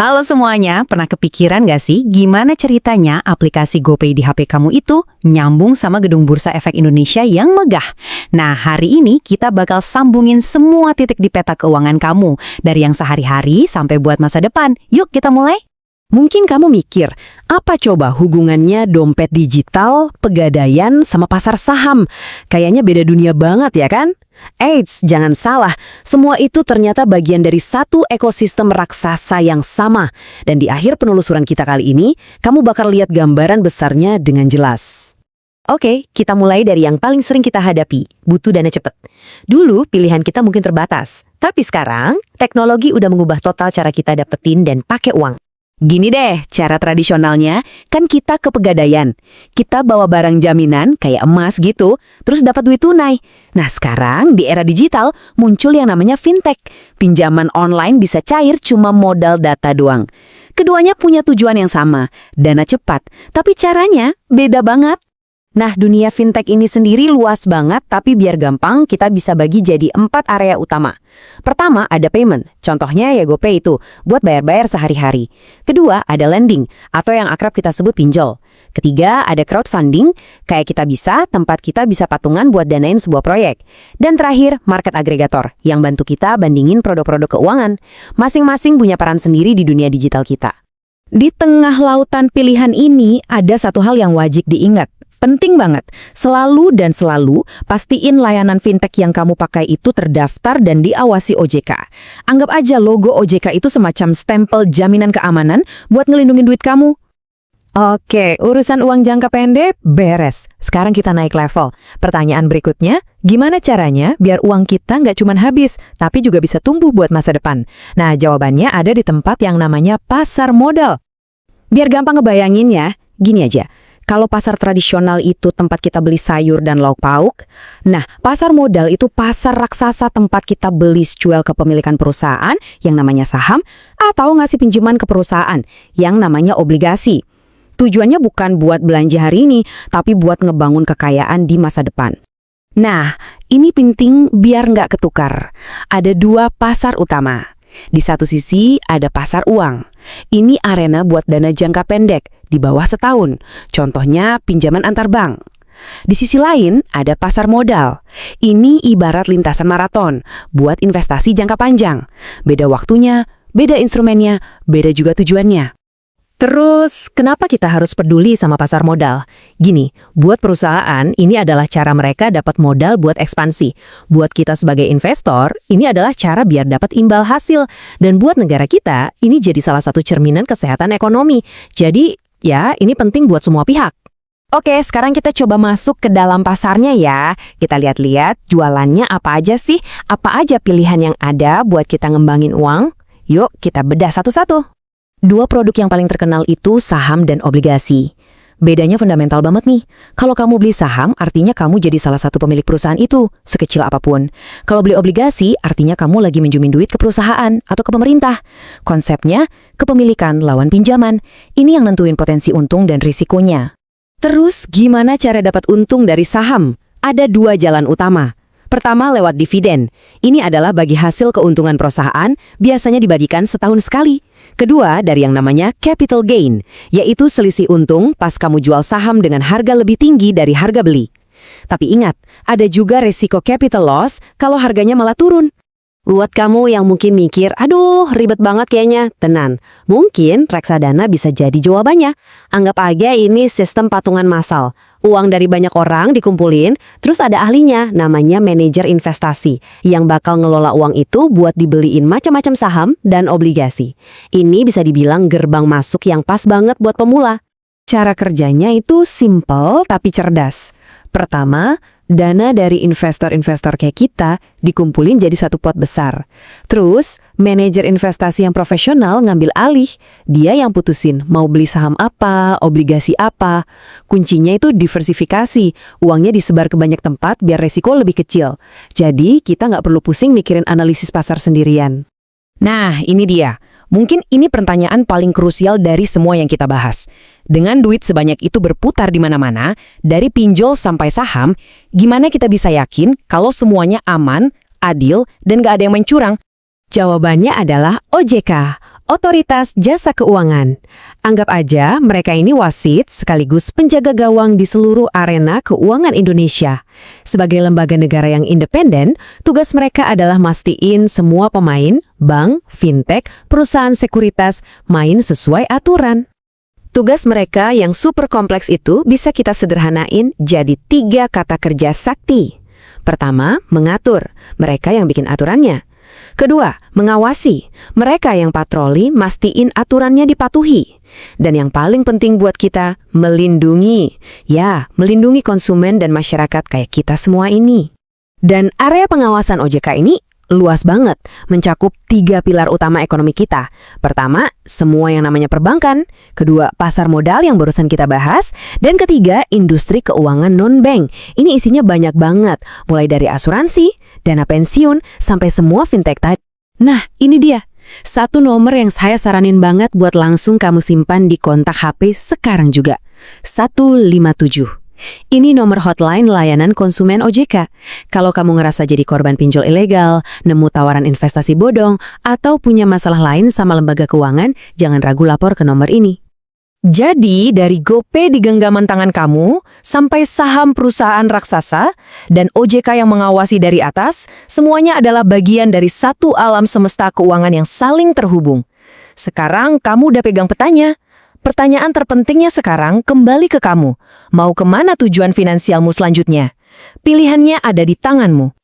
Halo semuanya, pernah kepikiran gak sih gimana ceritanya aplikasi GoPay di HP kamu itu nyambung sama Gedung Bursa Efek Indonesia yang megah? Nah, hari ini kita bakal sambungin semua titik di peta keuangan kamu, dari yang sehari-hari sampai buat masa depan. Yuk kita mulai! Mungkin kamu mikir, apa coba hubungannya dompet digital, pegadaian, sama pasar saham? Kayaknya beda dunia banget ya kan? Eits, jangan salah, semua itu ternyata bagian dari satu ekosistem raksasa yang sama. Dan di akhir penelusuran kita kali ini, kamu bakal lihat gambaran besarnya dengan jelas. Oke, kita mulai dari yang paling sering kita hadapi, butuh dana cepat. Dulu pilihan kita mungkin terbatas, tapi sekarang teknologi udah mengubah total cara kita dapetin dan pakai uang. Gini deh, cara tradisionalnya, kan kita ke pegadaian. Kita bawa barang jaminan, kayak emas gitu, terus dapat duit tunai. Nah sekarang, di era digital, muncul yang namanya fintech. Pinjaman online bisa cair cuma modal data doang. Keduanya punya tujuan yang sama, dana cepat, tapi caranya beda banget. Nah, dunia fintech ini sendiri luas banget, tapi biar gampang, kita bisa bagi jadi 4 area utama. Pertama, ada payment. Contohnya ya GoPay itu, buat bayar-bayar sehari-hari. Kedua, ada lending, atau yang akrab kita sebut pinjol. Ketiga, ada crowdfunding, kayak tempat kita bisa patungan buat danain sebuah proyek. Dan terakhir, market aggregator, yang bantu kita bandingin produk-produk keuangan. Masing-masing punya peran sendiri di dunia digital kita. Di tengah lautan pilihan ini, ada satu hal yang wajib diingat. Penting banget, selalu pastiin layanan fintech yang kamu pakai itu terdaftar dan diawasi OJK. Anggap aja logo OJK itu semacam stempel jaminan keamanan buat ngelindungin duit kamu. Oke, urusan uang jangka pendek beres. Sekarang kita naik level. Pertanyaan berikutnya, gimana caranya biar uang kita nggak cuma habis, tapi juga bisa tumbuh buat masa depan? Nah, jawabannya ada di tempat yang namanya pasar modal. Biar gampang ngebayangin ya, gini aja. Kalau pasar tradisional itu tempat kita beli sayur dan lauk pauk, nah pasar modal itu pasar raksasa tempat kita beli jual kepemilikan perusahaan yang namanya saham atau ngasih pinjaman ke perusahaan yang namanya obligasi. Tujuannya bukan buat belanja hari ini, tapi buat ngebangun kekayaan di masa depan. Nah, ini penting biar nggak ketukar. Ada 2 pasar utama. Di satu sisi ada pasar uang. Ini arena buat dana jangka pendek di bawah setahun. Contohnya pinjaman antar bank. Di sisi lain ada pasar modal. Ini ibarat lintasan maraton buat investasi jangka panjang. Beda waktunya, beda instrumennya, beda juga tujuannya. Terus, kenapa kita harus peduli sama pasar modal? Gini, buat perusahaan, ini adalah cara mereka dapat modal buat ekspansi. Buat kita sebagai investor, ini adalah cara biar dapat imbal hasil. Dan buat negara kita, ini jadi salah satu cerminan kesehatan ekonomi. Jadi, ya, ini penting buat semua pihak. Oke, sekarang kita coba masuk ke dalam pasarnya ya. Kita lihat-lihat jualannya apa aja sih? Apa aja pilihan yang ada buat kita ngembangin uang? Yuk, kita bedah satu-satu. 2 produk yang paling terkenal itu saham dan obligasi. Bedanya fundamental banget nih. Kalau kamu beli saham, artinya kamu jadi salah satu pemilik perusahaan itu, sekecil apapun. Kalau beli obligasi, artinya kamu lagi minjemin duit ke perusahaan atau ke pemerintah. Konsepnya, kepemilikan lawan pinjaman. Ini yang nentuin potensi untung dan risikonya. Terus, gimana cara dapat untung dari saham? Ada 2 jalan utama. Pertama, lewat dividen. Ini adalah bagi hasil keuntungan perusahaan, biasanya dibagikan setahun sekali. Kedua, dari yang namanya capital gain, yaitu selisih untung pas kamu jual saham dengan harga lebih tinggi dari harga beli. Tapi ingat, ada juga resiko capital loss kalau harganya malah turun. Buat kamu yang mungkin mikir, aduh ribet banget kayaknya, tenang. Mungkin reksadana bisa jadi jawabannya. Anggap aja ini sistem patungan massal. Uang dari banyak orang dikumpulin, terus ada ahlinya, namanya manajer investasi, yang bakal ngelola uang itu buat dibeliin macam-macam saham dan obligasi. Ini bisa dibilang gerbang masuk yang pas banget buat pemula. Cara kerjanya itu simple tapi cerdas. Pertama, dana dari investor-investor kayak kita dikumpulin jadi satu pot besar. Terus, manajer investasi yang profesional ngambil alih. Dia yang putusin mau beli saham apa, obligasi apa. Kuncinya itu diversifikasi. Uangnya disebar ke banyak tempat biar resiko lebih kecil. Jadi, kita nggak perlu pusing mikirin analisis pasar sendirian. Nah, ini dia. Mungkin ini pertanyaan paling krusial dari semua yang kita bahas. Dengan duit sebanyak itu berputar di mana-mana, dari pinjol sampai saham, gimana kita bisa yakin kalau semuanya aman, adil, dan gak ada yang mencurang? Jawabannya adalah OJK. Otoritas Jasa Keuangan. Anggap aja mereka ini wasit sekaligus penjaga gawang di seluruh arena keuangan Indonesia. Sebagai lembaga negara yang independen, tugas mereka adalah mastiin semua pemain, bank, fintech, perusahaan sekuritas main sesuai aturan. Tugas mereka yang super kompleks itu bisa kita sederhanain jadi 3 kata kerja sakti. Pertama, mengatur. Mereka yang bikin aturannya. Kedua, mengawasi. Mereka yang patroli mastiin aturannya dipatuhi. Dan yang paling penting buat kita, melindungi. Ya, melindungi konsumen dan masyarakat kayak kita semua ini. Dan area pengawasan OJK ini luas banget, mencakup 3 pilar utama ekonomi kita. Pertama, semua yang namanya perbankan. Kedua, pasar modal yang barusan kita bahas. Dan ketiga, industri keuangan non-bank. Ini isinya banyak banget, mulai dari asuransi, dana pensiun, sampai semua fintech tadi. Nah, ini dia. Satu nomor yang saya saranin banget buat langsung kamu simpan di kontak HP sekarang juga. 157. Ini nomor hotline layanan konsumen OJK. Kalau kamu ngerasa jadi korban pinjol ilegal, nemu tawaran investasi bodong, atau punya masalah lain sama lembaga keuangan, jangan ragu lapor ke nomor ini. Jadi, dari GoPay di genggaman tangan kamu, sampai saham perusahaan raksasa, dan OJK yang mengawasi dari atas, semuanya adalah bagian dari satu alam semesta keuangan yang saling terhubung. Sekarang kamu udah pegang petanya. Pertanyaan terpentingnya sekarang kembali ke kamu. Mau kemana tujuan finansialmu selanjutnya? Pilihannya ada di tanganmu.